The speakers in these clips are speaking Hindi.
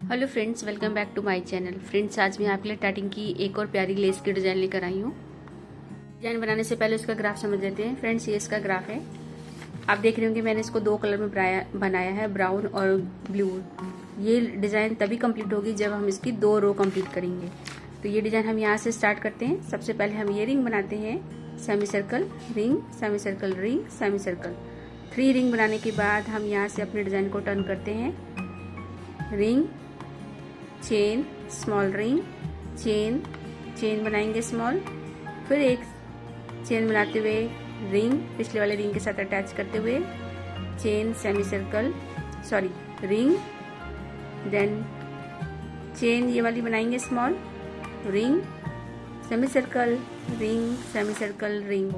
Hello friends, welcome back to my channel. Friends, आज मैं आपके लिए टार्टिंग की एक और प्यारी लेस की डिज़ाइन लेकर आई हूँ। डिज़ाइन बनाने से पहले उसका ग्राफ समझ लेते हैं। फ्रेंड्स, ये इसका ग्राफ है। आप देख रहे होंगे मैंने इसको दो कलर में बनाया है, ब्राउन और ब्लू। ये डिज़ाइन तभी कंप्लीट होगी जब हम इसकी 2 रो कंप्लीट करेंगे। तो ये डिज़ाइन हम यहाँ से स्टार्ट करते हैं। सबसे पहले हम ये रिंग बनाते हैं, semi circle ring, semi circle ring, semi circle. 3 ring बनाने के बाद हम यहाँ से अपने डिज़ाइन को टर्न करते हैं। Ring, chain, small ring, chain, chain बनाएंगे स्मॉल, फिर एक चेन बनाते हुए रिंग पिछले वाले रिंग के साथ अटैच करते हुए chain, semi circle, sorry ring, then chain ये वाली बनाएंगे small, ring, semi circle, ring, semi circle, ring.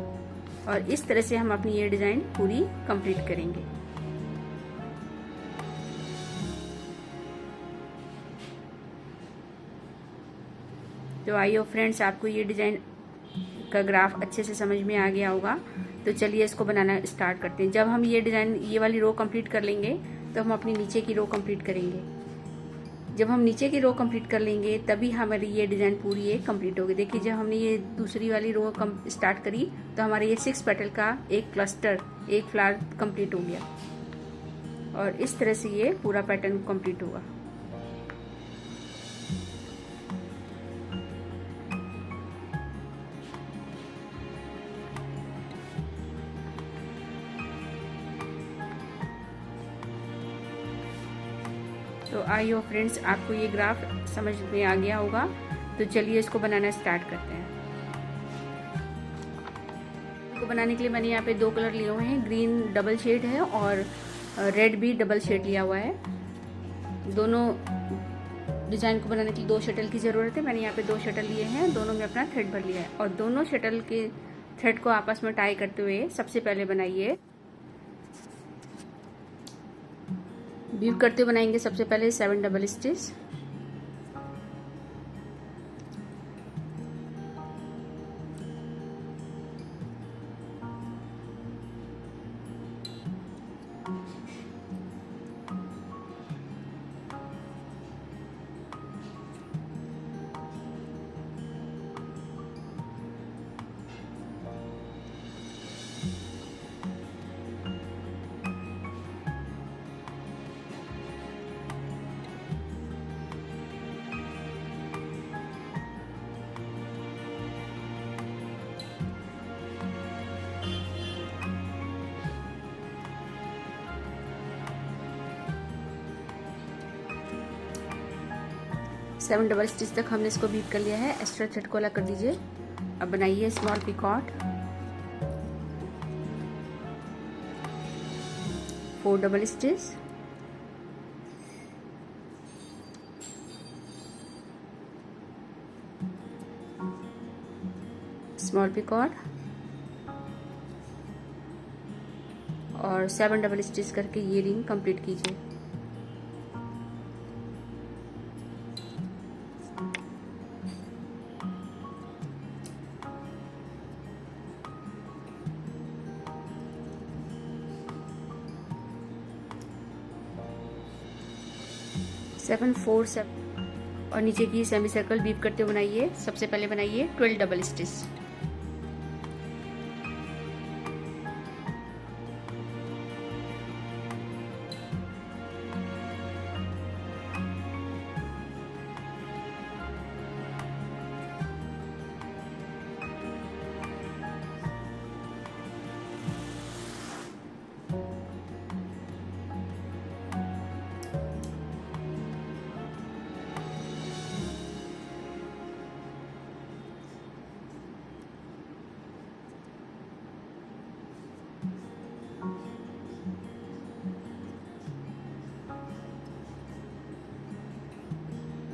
और इस तरह से हम अपनी ये डिज़ाइन पूरी कंप्लीट करेंगे। तो आइए फ्रेंड्स, आपको ये डिज़ाइन का ग्राफ अच्छे से समझ में आ गया होगा। तो चलिए इसको बनाना स्टार्ट करते हैं। जब हम ये डिज़ाइन ये वाली रो कंप्लीट कर लेंगे तो हम अपनी नीचे की रो कंप्लीट करेंगे। जब हम नीचे की रो कंप्लीट कर लेंगे तभी हमारी ये डिज़ाइन पूरी एक कंप्लीट होगी। देखिए, जब हमने ये दूसरी वाली रो स्टार्ट करी तो हमारे ये 6 पेटल का एक क्लस्टर, एक फ्लावर कंप्लीट हो गया। और इस तरह से ये पूरा पैटर्न कंप्लीट होगा। तो आइए फ्रेंड्स, आपको ये ग्राफ समझ में आ गया होगा। तो चलिए इसको बनाना स्टार्ट करते हैं। इसको बनाने के लिए मैंने यहाँ पे 2 कलर लिए हुए हैं। ग्रीन डबल शेड है और रेड भी डबल शेड लिया हुआ है। दोनों डिज़ाइन को बनाने के लिए 2 शटल की ज़रूरत है। मैंने यहाँ पे 2 शटल लिए हैं, दोनों में अपना थ्रेड भर लिया है। और दोनों शटल के थ्रेड को आपस में टाई करते हुए सबसे पहले बनाइए, वीव करते हुए बनाएंगे सबसे पहले 7 double stitch. Seven double stitch तक हमने इसको बीट कर लिया है। एक्स्ट्रा थ्रेड को अलग कर दीजिए। अब बनाइए small picot, 4 double stitch, small picot और 7 डबल स्टिच करके ये रिंग कंप्लीट कीजिए। सेवन 4 7 और नीचे की सेमी सर्कल बीप करते हुए बनाइए। सबसे पहले बनाइए 12 डबल स्टिच।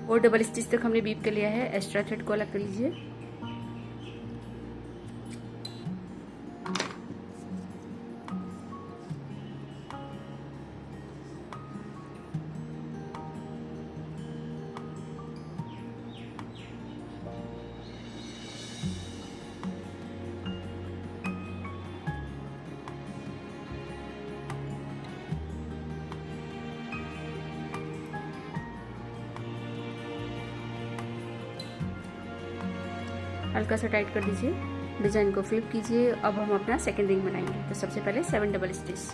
और डबल स्टिच तक हमने बीप कर लिया है। एक्स्ट्रा थ्रेड को अलग कर लीजिए। हल्का सा टाइट कर दीजिए। डिजाइन को फ्लिप कीजिए। अब हम अपना सेकंड रिंग बनाएंगे। तो सबसे पहले 7 डबल स्टिच,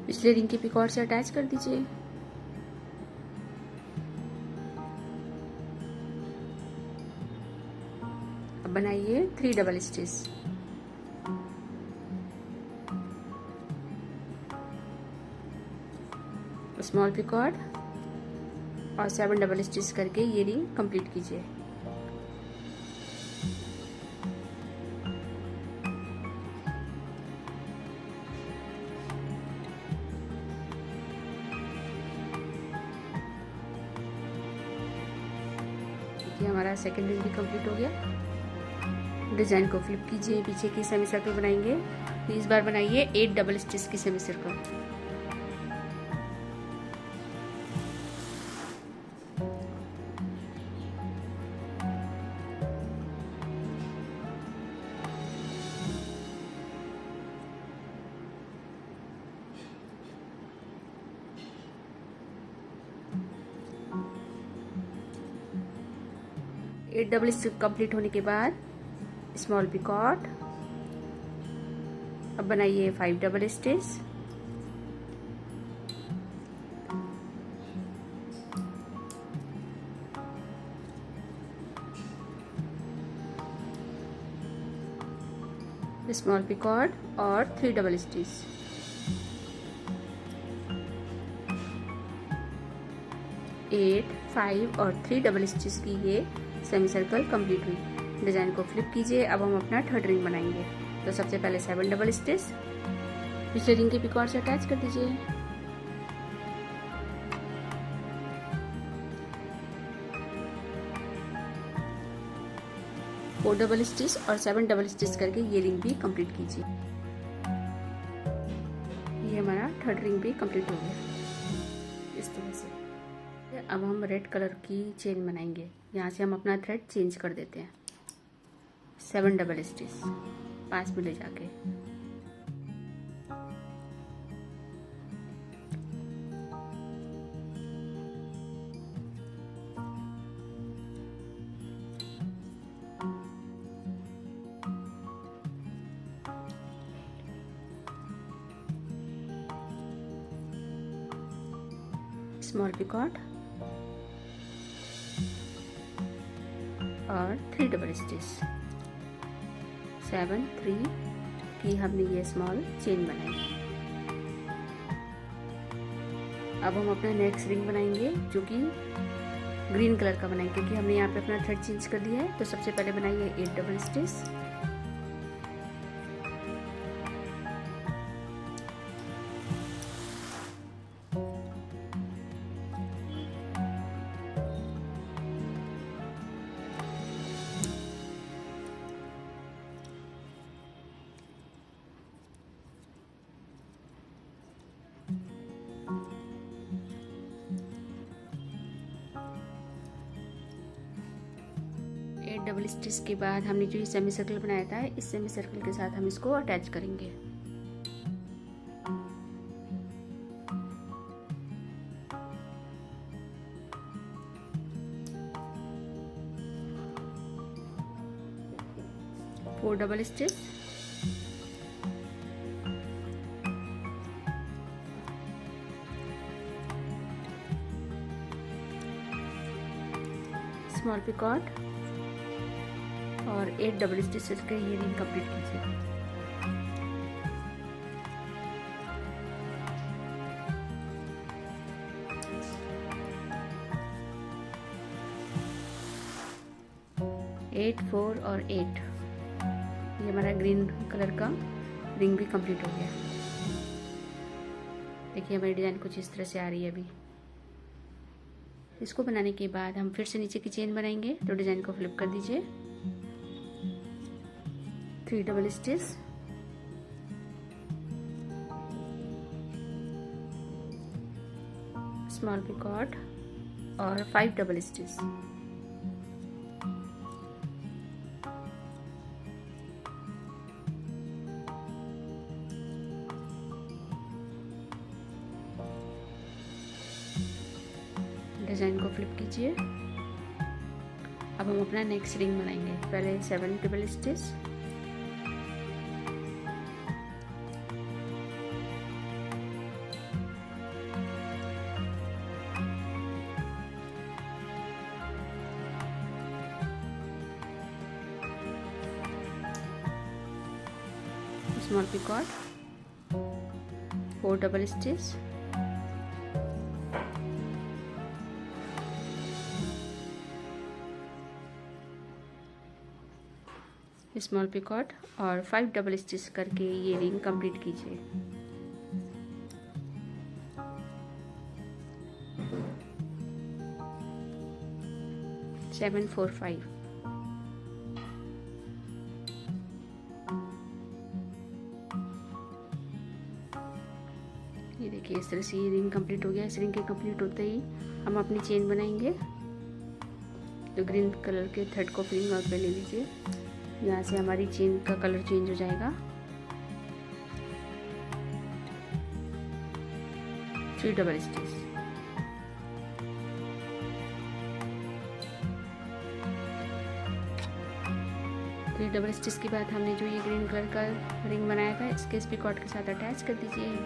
पिछले रिंग की पिकॉर्ड से अटैच कर दीजिए। अब बनाइए 3 डबल स्टिच, स्मॉल पिकॉर्ड और 7 डबल स्टिच करके ये रिंग कंप्लीट कीजिए। हमारा सेकंड रिंग भी कंप्लीट हो गया। डिजाइन को फ्लिप कीजिए, पीछे की सेमी सर्कल बनाएंगे। तो इस बार बनाइए 8 डबल स्टिच की semi circle. Eight double stitch complete होने के बाद स्मॉल पिकॉट। अब बनाइए 5 डबल स्टिच, स्मॉल पिकॉट और 3 डबल स्टिच। एट, 5 और 3 डबल स्टिच की ये सेमी सर्कल कंप्लीट हुई। डिजाइन को फ्लिप कीजिए। अब हम अपना थर्ड रिंग बनाएंगे। तो सबसे पहले 7 डबल स्टिच, पिछले रिंग के पिकॉर्ड से अटैच कर दीजिए। फोर डबल स्टिच और 7 डबल स्टिच करके ये रिंग भी कंप्लीट कीजिए। ये हमारा थर्ड रिंग भी कंप्लीट हो गया इस तरह से। अब हम रेड कलर की चेन बनाएंगे। यहाँ से हम अपना थ्रेड चेंज कर देते हैं। 7 डबल स्टिच, 5 में ले जाके स्मॉल पिकॉट और 3 डबल स्टिच। 7, 3 की हमने ये स्मॉल चेन बनाई। अब हम अपना नेक्स्ट रिंग बनाएंगे जो कि ग्रीन कलर का बनाएंगे, क्योंकि हमने यहाँ पे अपना थ्रेड चेंज कर दिया है। तो सबसे पहले बनाइए 8 डबल स्टिच, डबल स्टिच के बाद हमने जो सेमी सर्कल बनाया था, इस सेमी सर्कल के साथ हम इसको अटैच करेंगे। Four double stitch, small picot और 8 डबल स्टिच करके ये रिंग कंप्लीट कीजिए। एट, 4 और 8, ये हमारा ग्रीन कलर का रिंग भी कंप्लीट हो गया। देखिए हमारी डिजाइन कुछ इस तरह से आ रही है अभी। इसको बनाने के बाद हम फिर से नीचे की चेन बनाएंगे। तो डिजाइन को फ्लिप कर दीजिए। 3 डबल स्टिच, स्मॉल पिकॉट और 5 डबल स्टिच। डिज़ाइन को फ्लिप कीजिए। अब हम अपना नेक्स्ट रिंग बनाएंगे। पहले 7 double stitch, small picot, 4 double stitch, small picot और 5 डबल स्टिच करके ये रिंग कंप्लीट कीजिए। सेवन 4 5। ये देखिए इस तरह से ये रिंग कंप्लीट हो गया। इस रिंग के कंप्लीट होते ही हम अपनी चेन बनाएंगे। तो ग्रीन कलर के थ्रेड को फिलिंग आउट पे ले लीजिए। यहाँ से हमारी चेन का कलर चेंज हो जाएगा। 3 डबल स्टिच, डबल स्टिच के बाद हमने जो ये ग्रीन कलर का रिंग बनाया था इसके इस पिकॉट के साथ अटैच कर दीजिए।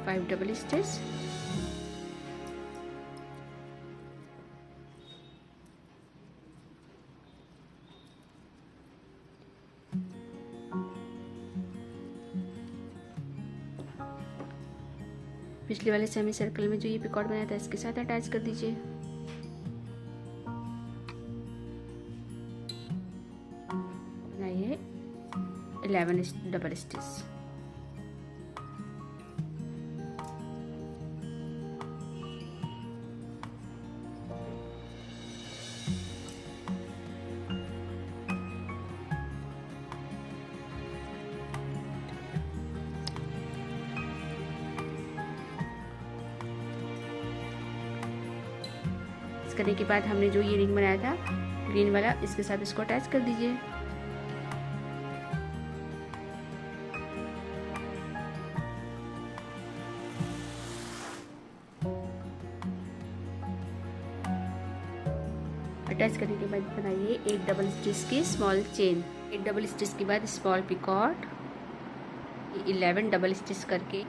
फाइव डबल स्टिच, पिछले वाले सेमी सर्कल में जो ये पिकॉट बनाया था इसके साथ अटैच कर दीजिए। बनाइए 11 डबल स्टिच। करने के बाद हमने जो ये रिंग बनाया था ग्रीन वाला इसके साथ इसको अटैच कर दीजिए। अटैच करने के बाद बनाइए 8 डबल स्टिच की स्मॉल चेन। 8 डबल स्टिच के बाद स्मॉल पिकॉट, 11 डबल स्टिच करके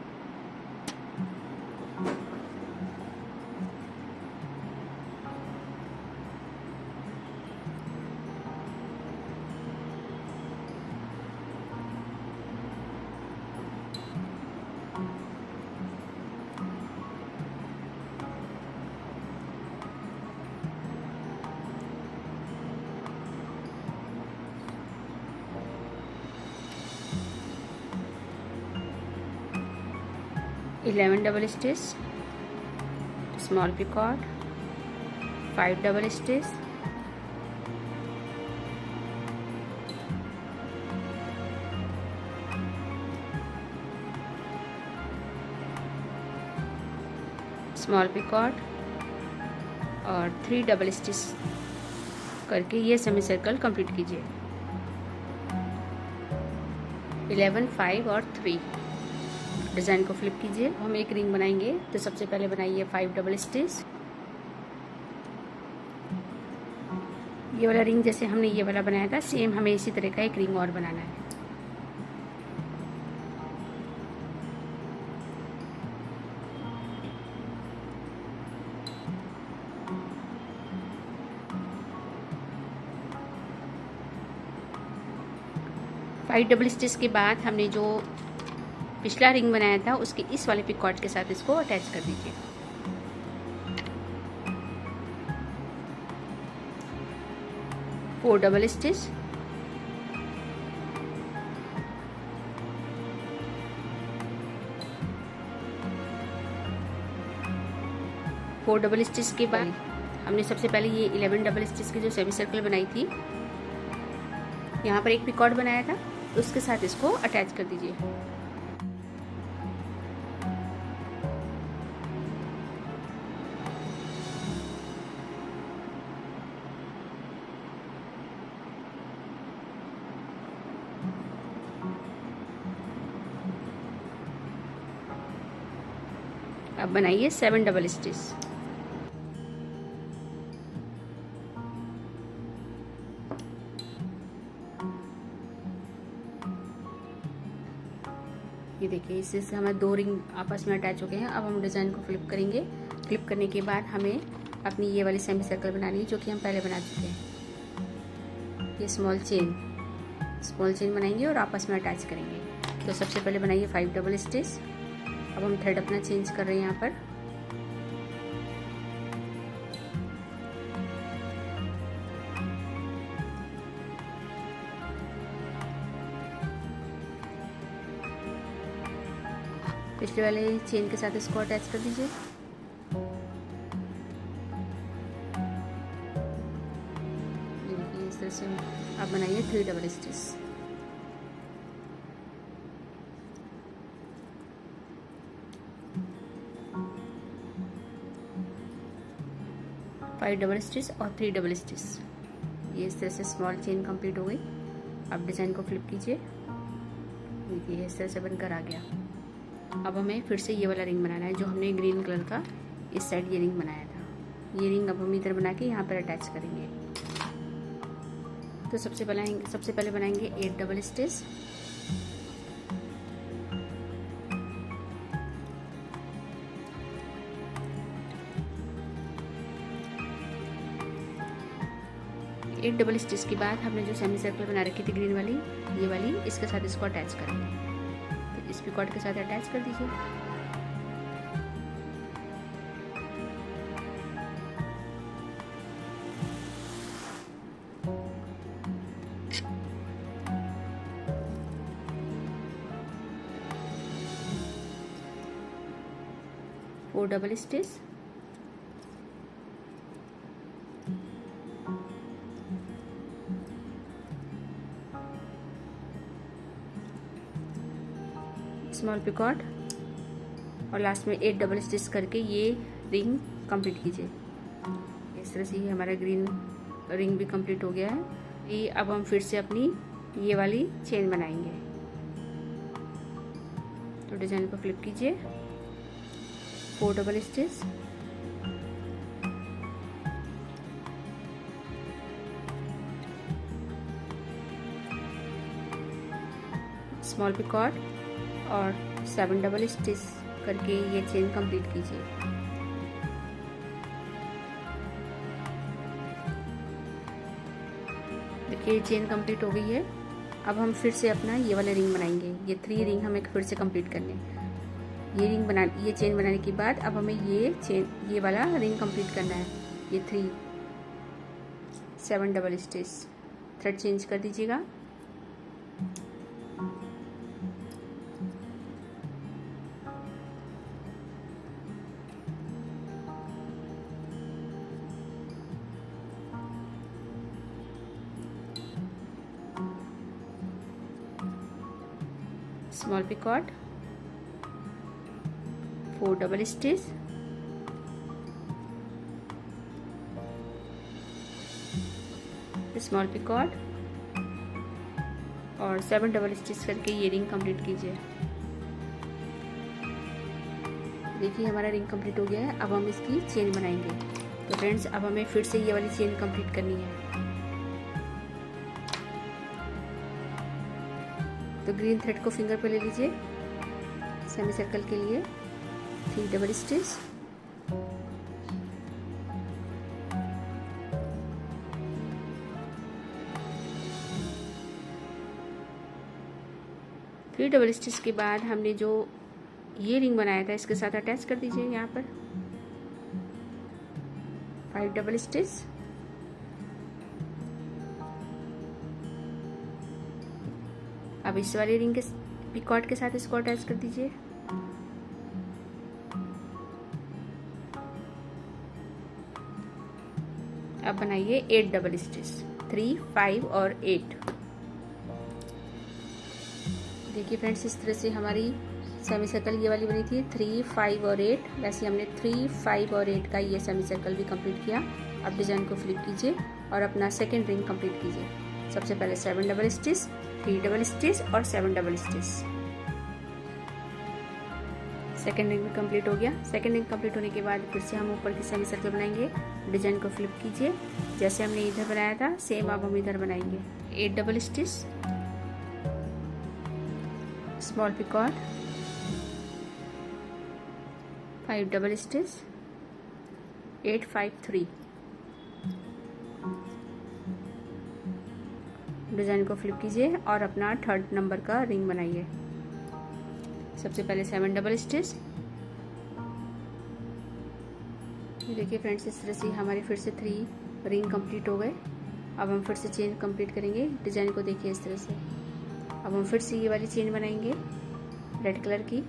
eleven double stitch, small picot, 5 double stitch, small picot और 3 डबल स्टिच करके ये सेमी सर्कल कंप्लीट कीजिए। 11 5 और 3। डिज़ाइन को फ्लिप कीजिए। हम एक रिंग बनाएंगे तो सबसे पहले बनाइए 5 डबल स्टिच। ये वाला रिंग जैसे हमने ये वाला बनाया था सेम हमें इसी तरह का एक रिंग और बनाना है। फाइव डबल स्टिच के बाद हमने जो पिछला रिंग बनाया था उसके इस वाले पिकॉट के साथ इसको अटैच कर दीजिए। Four double stitch, four double stitch के बाद हमने सबसे पहले ये 11 डबल स्टिच की जो सेमी सर्कल बनाई थी यहाँ पर एक पिकॉट बनाया था, तो उसके साथ इसको अटैच कर दीजिए। अब बनाइए 7 डबल स्टिच। ये देखिए, इससे हमारे 2 रिंग आपस में अटैच हो गए हैं। अब हम डिज़ाइन को फ्लिप करेंगे। फ्लिप करने के बाद हमें अपनी ये वाली सेमी सर्कल बनानी है, जो कि हम पहले बना चुके हैं। ये स्मॉल चेन बनाएंगे और आपस में अटैच करेंगे। तो सबसे पहले बनाइए 5 डबल स्टिच। अब हम थ्रेड अपना चेंज कर रहे हैं यहाँ पर। पिछले वाले चेन के साथ इसको अटैच कर दीजिए। इस तरह से आप बनाइए 3 double stitch. Five double stitch और 3 डबल स्टिच। ये इस तरह से स्मॉल चेन कंप्लीट हो गई। अब डिज़ाइन को फ्लिप कीजिए। देखिए इस तरह से बनकर आ गया। अब हमें फिर से ये वाला रिंग बनाना है, जो हमने ग्रीन कलर का इस साइड ये रिंग बनाया था। ये रिंग अब हम इधर बना के यहाँ पर अटैच करेंगे। तो सबसे पहले बनाएंगे 8 डबल स्टिच। एक डबल स्टिच के बाद हमने जो सेमी सर्कल बना रखी थी ग्रीन वाली, ये वाली, इसके साथ इसको अटैच करेंगे। तो इस पिकॉट के साथ अटैच कर दीजिए। Four double stitch. Small picot और लास्ट में 8 डबल स्टिच करके ये रिंग कंप्लीट कीजिए। इस तरह से ये हमारा ग्रीन रिंग भी कंप्लीट हो गया है। ये अब हम फिर से अपनी ये वाली चेन बनाएंगे। तो डिजाइन को फ्लिप कीजिए। 4 डबल स्टिच, स्मॉल पिकॉट और 7 डबल स्टिच करके ये चेन कंप्लीट कीजिए। देखिए चेन कंप्लीट हो गई है। अब हम फिर से अपना ये वाला रिंग बनाएंगे। ये 3 रिंग हमें फिर से कंप्लीट करने हैं। ये चेन बनाने के बाद अब हमें ये वाला रिंग कंप्लीट करना है। ये 3 7 डबल स्टिच। थ्रेड चेंज कर दीजिएगा। Small picot, 4 double stitch, small picot और 7 डबल स्टिच करके ये रिंग कंप्लीट कीजिए। देखिए हमारा रिंग कंप्लीट हो गया है। अब हम इसकी चेन बनाएंगे। तो फ्रेंड्स अब हमें फिर से ये वाली चेन कंप्लीट करनी है। तो ग्रीन थ्रेड को फिंगर पे ले लीजिए। सेमी सर्कल के लिए 3 डबल स्टिच, फिर डबल स्टिच के बाद हमने जो ये रिंग बनाया था इसके साथ अटैच कर दीजिए। यहाँ पर 5 डबल स्टिच, अब इस वाले रिंग के पिकॉट के साथ इसको अटैच कर दीजिए। अब बनाइए 8 डबल स्टिच, 3, 5 और 8। देखिए फ्रेंड्स, इस तरह से हमारी सेमी सर्कल ये वाली बनी थी 3, 5 और 8। वैसे हमने 3, 5 और 8 का ये सेमी सर्कल भी कंप्लीट किया। अब डिज़ाइन को फ्लिप कीजिए और अपना सेकेंड रिंग कंप्लीट कीजिए। सबसे पहले 7 डबल स्टिच, 3 डबल स्टिच और 7 डबल स्टिच। सेकेंड रिंग भी कंप्लीट हो गया। सेकेंड रिंग कंप्लीट होने के बाद फिर से हम ऊपर की सेमी सर्कल बनाएंगे। डिज़ाइन को फ्लिप कीजिए, जैसे हमने इधर बनाया था सेम अब हम इधर बनाएंगे। 8 double stitch, small picot, 5 double stitch, 8, 5, 3। Design को फ्लिप कीजिए और अपना थर्ड नंबर का रिंग बनाइए। सबसे पहले 7 डबल स्टिच। देखिए फ्रेंड्स, इस तरह से हमारे फिर से 3 रिंग कंप्लीट हो गए। अब हम फिर से चेन कंप्लीट करेंगे। डिज़ाइन को देखिए इस तरह से। अब हम फिर से ये वाली चेन बनाएंगे रेड कलर की,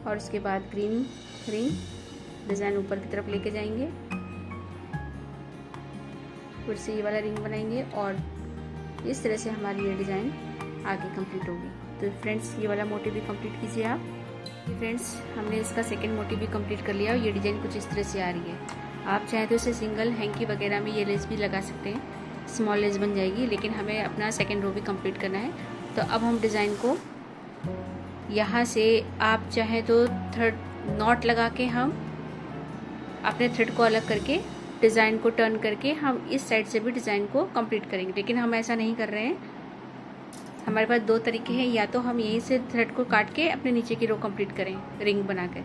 और उसके बाद ग्रीन रिंग। डिज़ाइन ऊपर की तरफ लेके जाएंगे, फिर से ये वाला रिंग बनाएंगे और इस तरह से हमारी ये डिज़ाइन आगे कंप्लीट होगी। तो फ्रेंड्स, ये वाला मोटिव भी कंप्लीट कीजिए आप। फ्रेंड्स, हमने इसका सेकंड मोटिव भी कंप्लीट कर लिया और ये डिज़ाइन कुछ इस तरह से आ रही है। आप चाहें तो इसे सिंगल हैंकी वगैरह में ये लेस भी लगा सकते हैं, स्मॉल लेस बन जाएगी, लेकिन हमें अपना सेकंड रो भी कंप्लीट करना है। तो अब हम डिज़ाइन को यहाँ से आप चाहें तो थर्ड नॉट लगा के हम अपने थ्रेड को अलग करके डिज़ाइन को टर्न करके हम इस साइड से भी डिज़ाइन को कंप्लीट करेंगे, लेकिन हम ऐसा नहीं कर रहे हैं। हमारे पास 2 तरीके हैं, या तो हम यहीं से थ्रेड को काट के अपने नीचे की रो कंप्लीट करें रिंग बना के,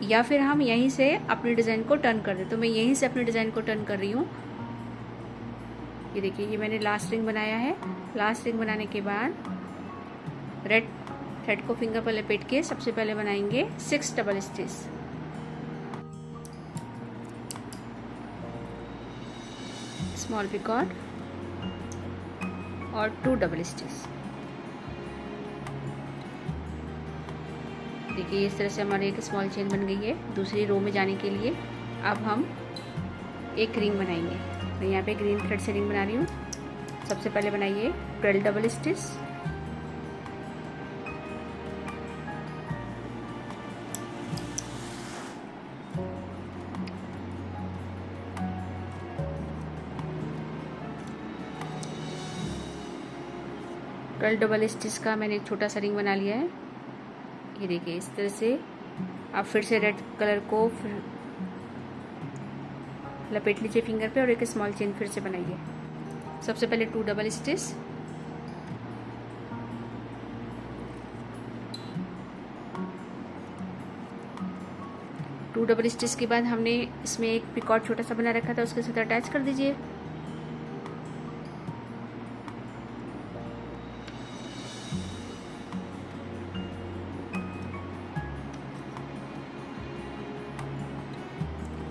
या फिर हम यहीं से अपने डिज़ाइन को टर्न कर दें। तो मैं यहीं से अपने डिज़ाइन को टर्न कर रही हूँ। ये देखिए, ये मैंने लास्ट रिंग बनाया है। लास्ट रिंग बनाने के बाद रेड थ्रेड को फिंगर पर लपेट के सबसे पहले बनाएंगे 6 डबल स्टिच। स्मॉल पिकॉट और 2 डबल स्टिच। देखिए, इस तरह से हमारे एक स्मॉल चेन बन गई है। दूसरी रो में जाने के लिए अब हम एक रिंग बनाएंगे। मैं यहाँ पे ग्रीन थ्रेड से रिंग बना रही हूँ। सबसे पहले बनाइए 12 डबल स्टिच, डबल स्टिच का मैंने एक छोटा सा रिंग बना लिया है। ये देखिए, इस तरह से आप फिर से रेड कलर को लपेट लीजिए फिंगर पे और एक स्मॉल चेन फिर से बनाइए। सबसे पहले 2 डबल स्टिच, डबल स्टिच के बाद हमने इसमें एक पिकॉट छोटा सा बना रखा था, उसके साथ अटैच कर दीजिए।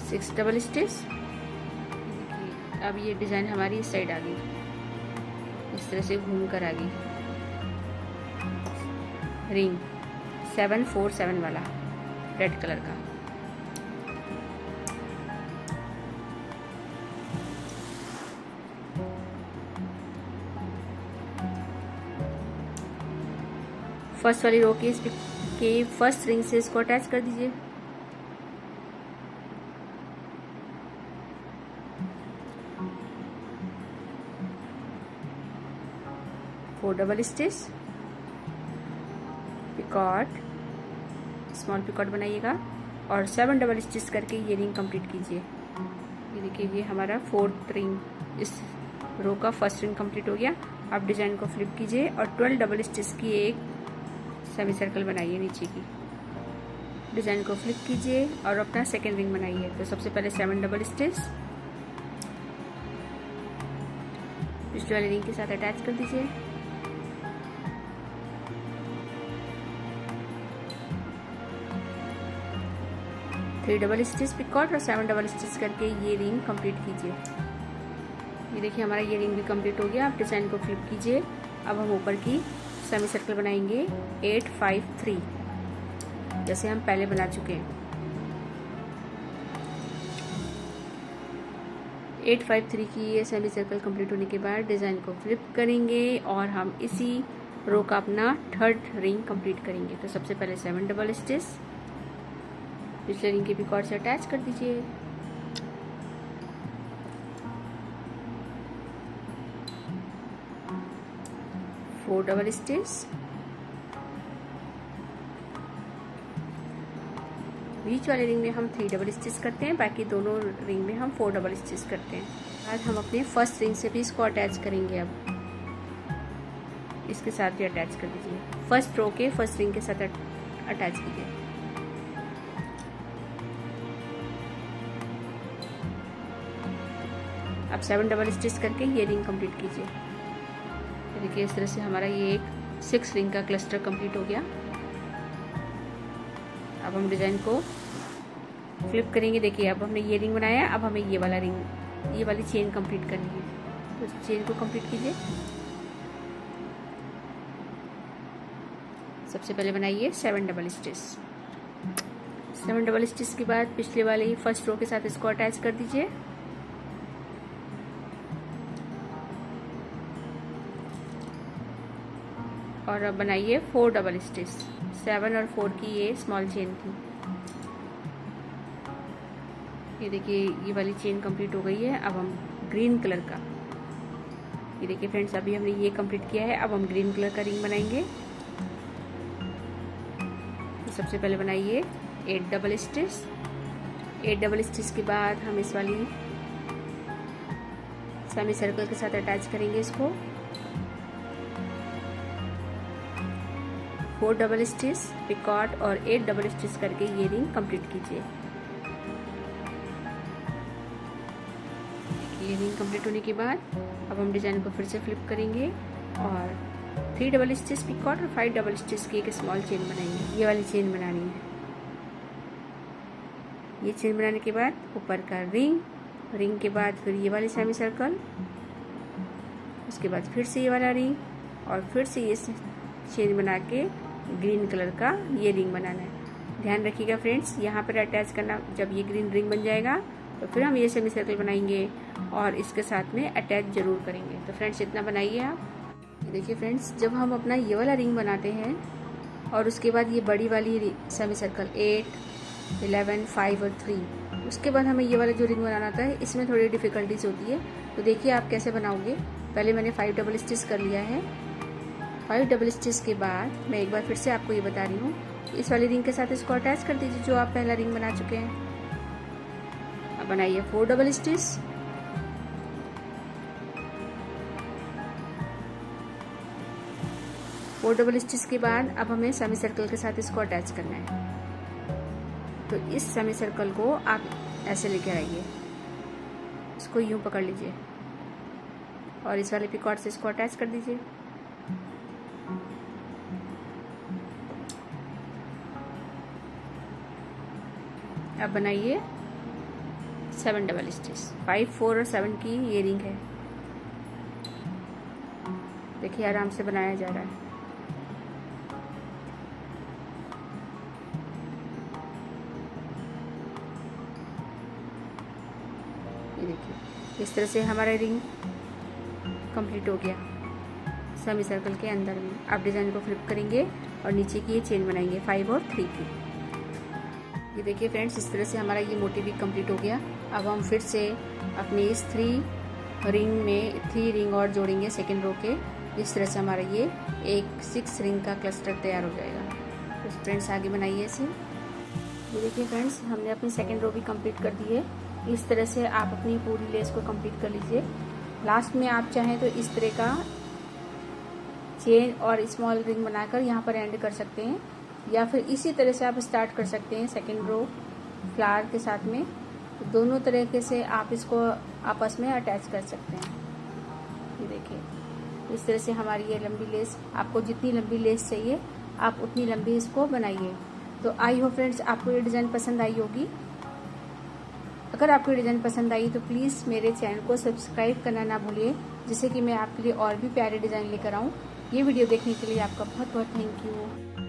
Six double stitch. अब ये डिज़ाइन हमारी इस साइड आ गई, इस तरह से घूम कर आ गई। रिंग 7, 4, 7 वाला रेड कलर का। फर्स्ट वाली रो के फर्स्ट रिंग से इसको अटैच कर दीजिए। Four double stitch, picot, small picot बनाइएगा और 7 डबल स्टिच करके ये रिंग कंप्लीट कीजिए। ये देखिए, ये हमारा 4th रिंग, इस रो का फर्स्ट रिंग कंप्लीट हो गया। अब डिजाइन को फ्लिप कीजिए और 12 डबल स्टिच की एक सेमी सर्कल बनाइए नीचे की। डिजाइन को फ्लिप कीजिए और अपना सेकेंड रिंग बनाइए। तो सबसे पहले 7 डबल स्टिच पिछले वाले रिंग के साथ अटैच कर दीजिए। थ्री डबल स्टिच पिकॉट और 7 डबल स्टिच करके ये रिंग कंप्लीट कीजिए। ये देखिए, हमारा ये रिंग भी कंप्लीट हो गया। आप डिजाइन को फ्लिप कीजिए। अब हम ऊपर की सेमी सर्कल बनाएंगे 8, 5, 3, जैसे हम पहले बना चुके हैं। 8, 5, 3 की ये सेमी सर्कल कंप्लीट होने के बाद डिजाइन को फ्लिप करेंगे और हम इसी रो का अपना थर्ड रिंग कंप्लीट करेंगे। तो सबसे पहले 7 डबल स्टिच पिछले रिंग के पिकॉर्ड से अटैच कर दीजिए। फोर डबल स्टिच, बीच वाले रिंग में हम 3 डबल स्टिच करते हैं, बाकी दोनों रिंग में हम 4 डबल स्टिच करते हैं। आज हम अपने फर्स्ट रिंग से भी इसको अटैच करेंगे। अब इसके साथ भी अटैच कर दीजिए, फर्स्ट रो के फर्स्ट रिंग के साथ अटैच कीजिए। अब 7 डबल स्टिच करके ये रिंग कंप्लीट कीजिए। देखिए इस तरह से हमारा ये एक 6 रिंग का क्लस्टर कंप्लीट हो गया। अब हम डिजाइन को फ्लिप करेंगे। देखिए अब हमने ये रिंग बनाया, अब हमें ये वाला रिंग, ये वाली चेन कंप्लीट करनी है। तो इस चेन को कंप्लीट कीजिए। सबसे पहले बनाइए 7 डबल स्टिच। 7 डबल स्टिच के बाद पिछले वाली फर्स्ट रो के साथ इसको अटैच कर दीजिए। और अब बनाइए 4 डबल स्टिच। 7 और 4 की ये स्मॉल चेन थी। ये देखिए ये वाली चेन कंप्लीट हो गई है। अब हम ग्रीन कलर का, ये देखिए फ्रेंड्स अभी हमने ये कंप्लीट किया है। अब हम ग्रीन कलर का रिंग बनाएंगे। सबसे पहले बनाइए 8 डबल स्टिच। 8 डबल स्टिच के बाद हम इस वाली सेमी सर्कल के साथ अटैच करेंगे इसको। 4 डबल स्टिच, पिकॉट और 8 डबल स्टिच करके ये रिंग कंप्लीट कीजिए। ये रिंग कंप्लीट होने के बाद अब हम डिजाइन को फिर से फ्लिप करेंगे और 3 डबल स्टिच पिकॉट और 5 डबल स्टिच की एक स्मॉल चेन बनाएंगे। ये वाली चेन बनानी है। ये चेन बनाने के बाद ऊपर का रिंग, रिंग के बाद फिर ये वाली सेमी सर्कल, उसके बाद फिर से ये वाला रिंग और फिर से ये चेन बना के ग्रीन कलर का ये रिंग बनाना है। ध्यान रखिएगा फ्रेंड्स, यहाँ पर अटैच करना। जब ये ग्रीन रिंग बन जाएगा तो फिर हम ये सेमी सर्कल बनाएंगे और इसके साथ में अटैच जरूर करेंगे। तो फ्रेंड्स इतना बनाइए आप। देखिए फ्रेंड्स जब हम अपना ये वाला रिंग बनाते हैं और उसके बाद ये बड़ी वाली सेमी सर्कल 8, 11, 5 और 3, उसके बाद हमें ये वाला जो रिंग बनाना था है, इसमें थोड़ी डिफ़िकल्टीज होती है। तो देखिए आप कैसे बनाओगे। पहले मैंने 5 डबल स्टिच कर लिया है। 5 डबल स्टिच के बाद मैं एक बार फिर से आपको ये बता रही हूँ, इस वाली रिंग के साथ इसको अटैच कर दीजिए जो आप पहला रिंग बना चुके हैं। अब बनाइए 4 डबल स्टिच। 4 डबल स्टिच के बाद अब हमें सेमी सर्कल के साथ इसको अटैच करना है। तो इस सेमी सर्कल को आप ऐसे लेके आइए, इसको यूं पकड़ लीजिए और इस वाले पिकॉट से इसको अटैच कर दीजिए। अब बनाइए 7 डबल स्टिच। 5, 4 और 7 की ये रिंग है। देखिए आराम से बनाया जा रहा है। ये देखिए इस तरह से हमारा रिंग कंप्लीट हो गया सेमी सर्कल के अंदर में। आप डिजाइन को फ्लिप करेंगे और नीचे की ये चेन बनाएंगे 5 और 3 की। ये देखिए फ्रेंड्स इस तरह से हमारा ये मोटिव भी कंप्लीट हो गया। अब हम फिर से अपने इस 3 रिंग में 3 रिंग और जोड़ेंगे सेकेंड रो के। इस तरह से हमारा ये एक 6 रिंग का क्लस्टर तैयार हो जाएगा। तो फ्रेंड्स आगे बनाइए इसे। ये देखिए फ्रेंड्स हमने अपनी सेकेंड रो भी कंप्लीट कर दी है। इस तरह से आप अपनी पूरी लेस को कंप्लीट कर लीजिए। लास्ट में आप चाहें तो इस तरह का चेन और स्मॉल रिंग बनाकर यहाँ पर एंड कर सकते हैं, या फिर इसी तरह से आप स्टार्ट कर सकते हैं सेकेंड रो फ्लावर के साथ में। तो दोनों तरीके से आप इसको आपस में अटैच कर सकते हैं। ये देखिए इस तरह से हमारी ये लंबी लेस, आपको जितनी लंबी लेस चाहिए आप उतनी लंबी इसको बनाइए। तो आई हो फ्रेंड्स आपको ये डिज़ाइन पसंद आई होगी। अगर आपको ये डिज़ाइन पसंद आई तो प्लीज़ मेरे चैनल को सब्सक्राइब करना ना भूलिए, जिससे कि मैं आपके लिए और भी प्यारे डिज़ाइन लेकर आऊँ। ये वीडियो देखने के लिए आपका बहुत बहुत थैंक यू।